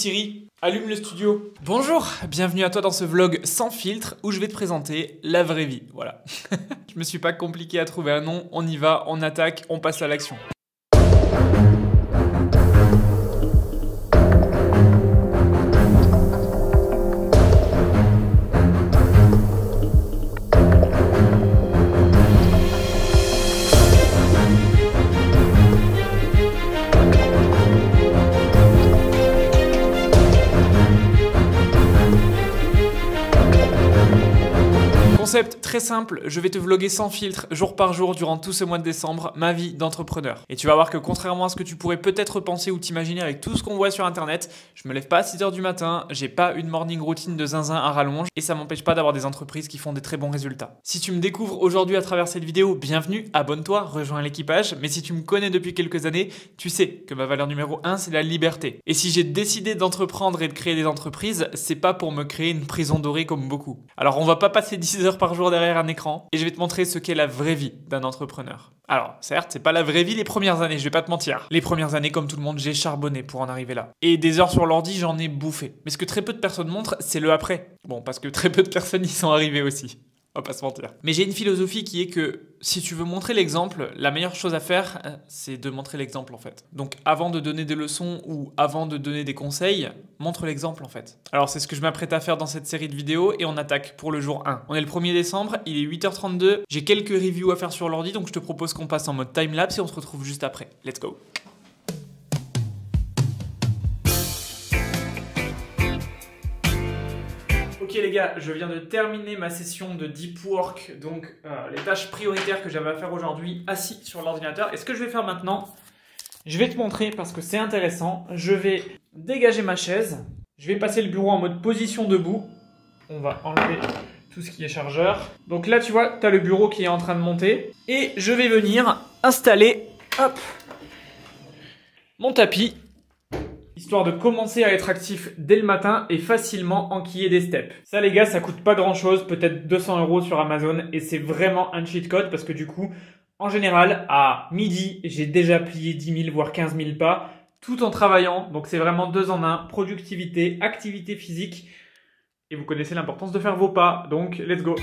Siri, allume le studio. Bonjour, bienvenue à toi dans ce vlog sans filtre où je vais te présenter la vraie vie. Voilà. Je me suis pas compliqué à trouver un nom, on y va, on attaque, on passe à l'action. Concept très simple, je vais te vlogger sans filtre, jour par jour, durant tout ce mois de décembre, ma vie d'entrepreneur. Et tu vas voir que contrairement à ce que tu pourrais peut-être penser ou t'imaginer avec tout ce qu'on voit sur internet, je me lève pas à 6 h du matin, j'ai pas une morning routine de zinzin à rallonge et ça m'empêche pas d'avoir des entreprises qui font des très bons résultats. Si tu me découvres aujourd'hui à travers cette vidéo, bienvenue, abonne-toi, rejoins l'équipage. Mais si tu me connais depuis quelques années, tu sais que ma valeur numéro 1, c'est la liberté. Et si j'ai décidé d'entreprendre et de créer des entreprises, c'est pas pour me créer une prison dorée comme beaucoup. Alors on va pas passer 10 heures par jour derrière un écran et je vais te montrer ce qu'est la vraie vie d'un entrepreneur. Alors, certes, c'est pas la vraie vie les premières années, je vais pas te mentir. Les premières années, comme tout le monde, j'ai charbonné pour en arriver là. Et des heures sur l'ordi, j'en ai bouffé. Mais ce que très peu de personnes montrent, c'est le après. Bon, parce que très peu de personnes y sont arrivées aussi. On va pas se mentir. Mais j'ai une philosophie qui est que si tu veux montrer l'exemple, la meilleure chose à faire, c'est de montrer l'exemple en fait. Donc avant de donner des leçons ou avant de donner des conseils, montre l'exemple en fait. Alors c'est ce que je m'apprête à faire dans cette série de vidéos et on attaque pour le jour 1. On est le 1er décembre, il est 8 h 32, j'ai quelques reviews à faire sur l'ordi donc je te propose qu'on passe en mode timelapse et on se retrouve juste après. Let's go! Ok les gars, je viens de terminer ma session de deep work, donc les tâches prioritaires que j'avais à faire aujourd'hui assis sur l'ordinateur. Et ce que je vais faire maintenant, je vais te montrer parce que c'est intéressant. Je vais dégager ma chaise, je vais passer le bureau en mode position debout. On va enlever tout ce qui est chargeur. Donc là tu vois, tu as le bureau qui est en train de monter. Et je vais venir installer, hop, mon tapis. Histoire de commencer à être actif dès le matin et facilement enquiller des steps. Ça les gars, ça coûte pas grand chose, peut-être 200 € sur Amazon et c'est vraiment un cheat code parce que du coup, en général, à midi, j'ai déjà plié 10 000 voire 15 000 pas tout en travaillant. Donc c'est vraiment 2 en 1, productivité, activité physique et vous connaissez l'importance de faire vos pas. Donc let's go.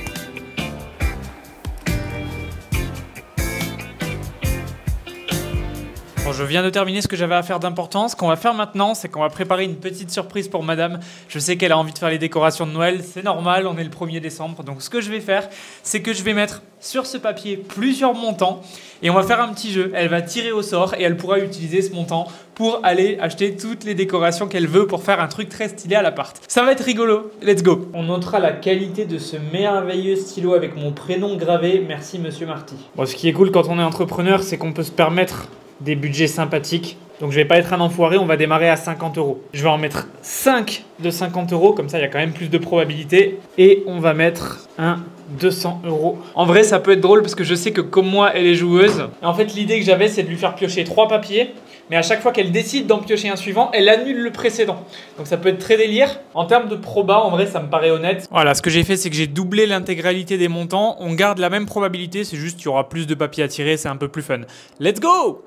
Bon, je viens de terminer ce que j'avais à faire d'important. Ce qu'on va faire maintenant, c'est qu'on va préparer une petite surprise pour madame. Je sais qu'elle a envie de faire les décorations de Noël, c'est normal, on est le 1er décembre. Donc ce que je vais faire, c'est que je vais mettre sur ce papier plusieurs montants et on va faire un petit jeu. Elle va tirer au sort et elle pourra utiliser ce montant pour aller acheter toutes les décorations qu'elle veut pour faire un truc très stylé à l'appart. Ça va être rigolo, let's go. On notera la qualité de ce merveilleux stylo avec mon prénom gravé. Merci monsieur Marty. Bon, ce qui est cool quand on est entrepreneur, c'est qu'on peut se permettre des budgets sympathiques. Donc je vais pas être un enfoiré, on va démarrer à 50 €. Je vais en mettre 5 de 50 €, comme ça il y a quand même plus de probabilité. Et on va mettre un 200 €. En vrai ça peut être drôle parce que je sais que comme moi elle est joueuse. Et en fait l'idée que j'avais c'est de lui faire piocher 3 papiers. Mais à chaque fois qu'elle décide d'en piocher un suivant, elle annule le précédent. Donc ça peut être très délire. En termes de proba, en vrai ça me paraît honnête. Voilà, ce que j'ai fait c'est que j'ai doublé l'intégralité des montants. On garde la même probabilité, c'est juste qu'il y aura plus de papiers à tirer, c'est un peu plus fun. Let's go!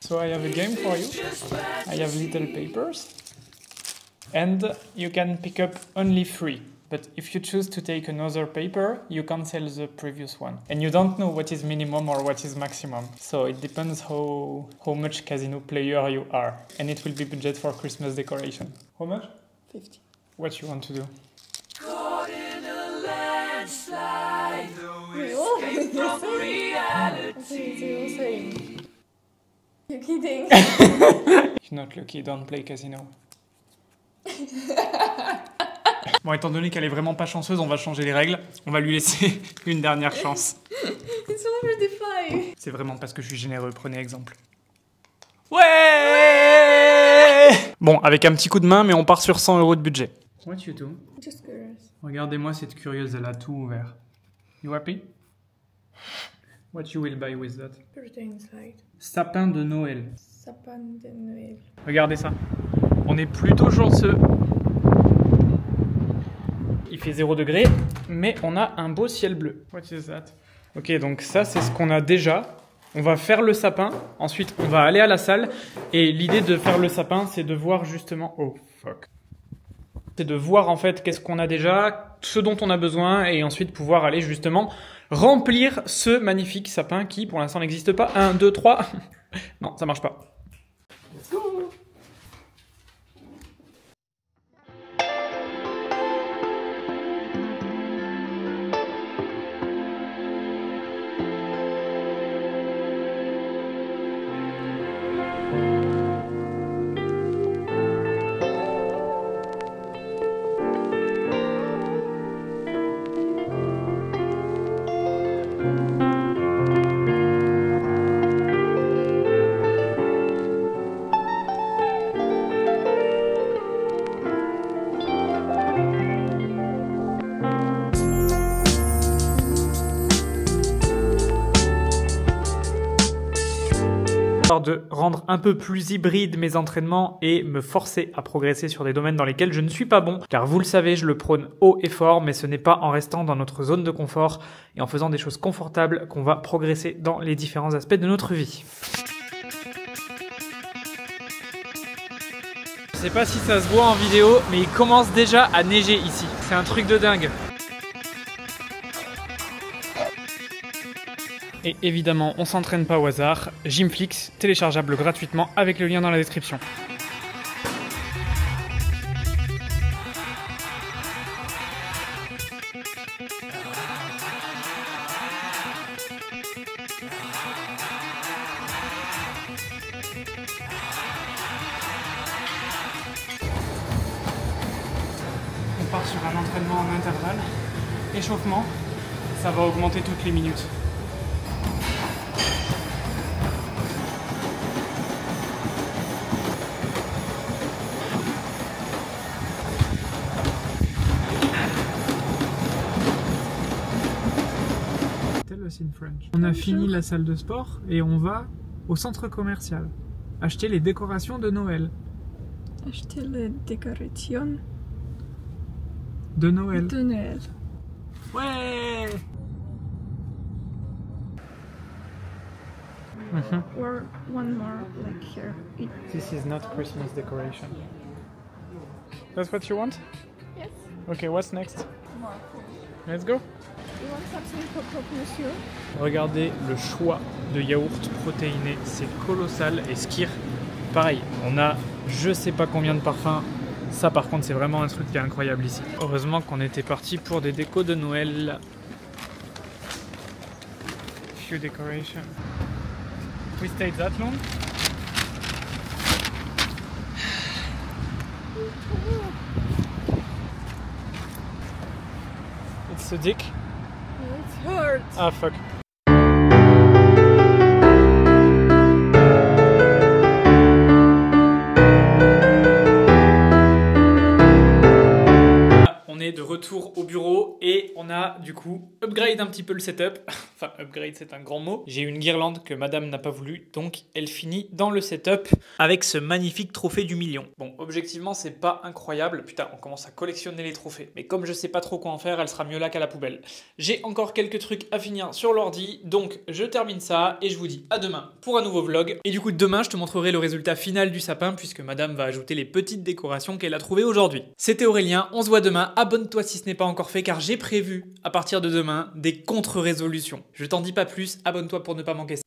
So I have a game for you. I have little papers. And you can pick up only 3. But if you choose to take another paper, you cancel the previous one. And you don't know what is minimum or what is maximum. So it depends how much casino player you are. And it will be budget for Christmas decoration. How much? 50. What you want to do? Caught in a landslide, no escape from reality. You're kidding. If not lucky, don't play casino. Bon, étant donné qu'elle est vraiment pas chanceuse, on va changer les règles. On va lui laisser une dernière chance. It's over the fire. C'est vraiment parce que je suis généreux, prenez exemple. Ouais! Bon, avec un petit coup de main, mais on part sur 100 € de budget. What you do? Just curious. Regardez-moi cette curieuse, elle a tout ouvert. You happy? What you will buy with that? Birthday inside. Sapin de Noël. Sapin de Noël. Regardez ça. On est plutôt chanceux. Il fait 0 degré, mais on a un beau ciel bleu. What is that? Ok, donc ça, c'est ce qu'on a déjà. On va faire le sapin, ensuite on va aller à la salle, et l'idée de faire le sapin, c'est de voir justement... Oh, fuck. C'est de voir en fait qu'est-ce qu'on a déjà, ce dont on a besoin, et ensuite pouvoir aller justement remplir ce magnifique sapin qui pour l'instant n'existe pas. 1, 2, 3. Non, ça marche pas. Let's go. De rendre un peu plus hybride mes entraînements et me forcer à progresser sur des domaines dans lesquels je ne suis pas bon. Car vous le savez, je le prône haut et fort, mais ce n'est pas en restant dans notre zone de confort et en faisant des choses confortables qu'on va progresser dans les différents aspects de notre vie. Je sais pas si ça se voit en vidéo, mais il commence déjà à neiger ici. C'est un truc de dingue. Et évidemment, on s'entraîne pas au hasard. Gymflix, téléchargeable gratuitement avec le lien dans la description. On part sur un entraînement en intervalle. Échauffement, ça va augmenter toutes les minutes. On a fini la salle de sport et on va au centre commercial acheter les décorations de Noël. Acheter les décorations de Noël. de Noël. Ouais. Or one more like here. This is not Christmas decoration. That's what you want? Yes. Okay, what's next? More. Let's go. You want something for monsieur? Regardez le choix de yaourt protéiné, c'est colossal. Et Skir, pareil, on a je sais pas combien de parfums. Ça par contre c'est vraiment un truc qui est incroyable ici. Heureusement qu'on était parti pour des décos de Noël. Few decoration. We stayed that long? It's a dick. It hurts. Ah fuck. On est de retour au bureau et on a du coup upgrade un petit peu le setup. Enfin upgrade c'est un grand mot. J'ai une guirlande que madame n'a pas voulu, donc elle finit dans le setup avec ce magnifique trophée du million. Bon, objectivement c'est pas incroyable. Putain, on commence à collectionner les trophées. Mais comme je sais pas trop quoi en faire, elle sera mieux là qu'à la poubelle. J'ai encore quelques trucs à finir sur l'ordi, donc je termine ça et je vous dis à demain pour un nouveau vlog. Et du coup demain je te montrerai le résultat final du sapin puisque madame va ajouter les petites décorations qu'elle a trouvées aujourd'hui. C'était Aurélien, on se voit demain. Abonne-toi si ce n'est pas encore fait car j'ai prévu à partir de demain des contre-résolutions. Je t'en dis pas plus, abonne-toi pour ne pas manquer ça.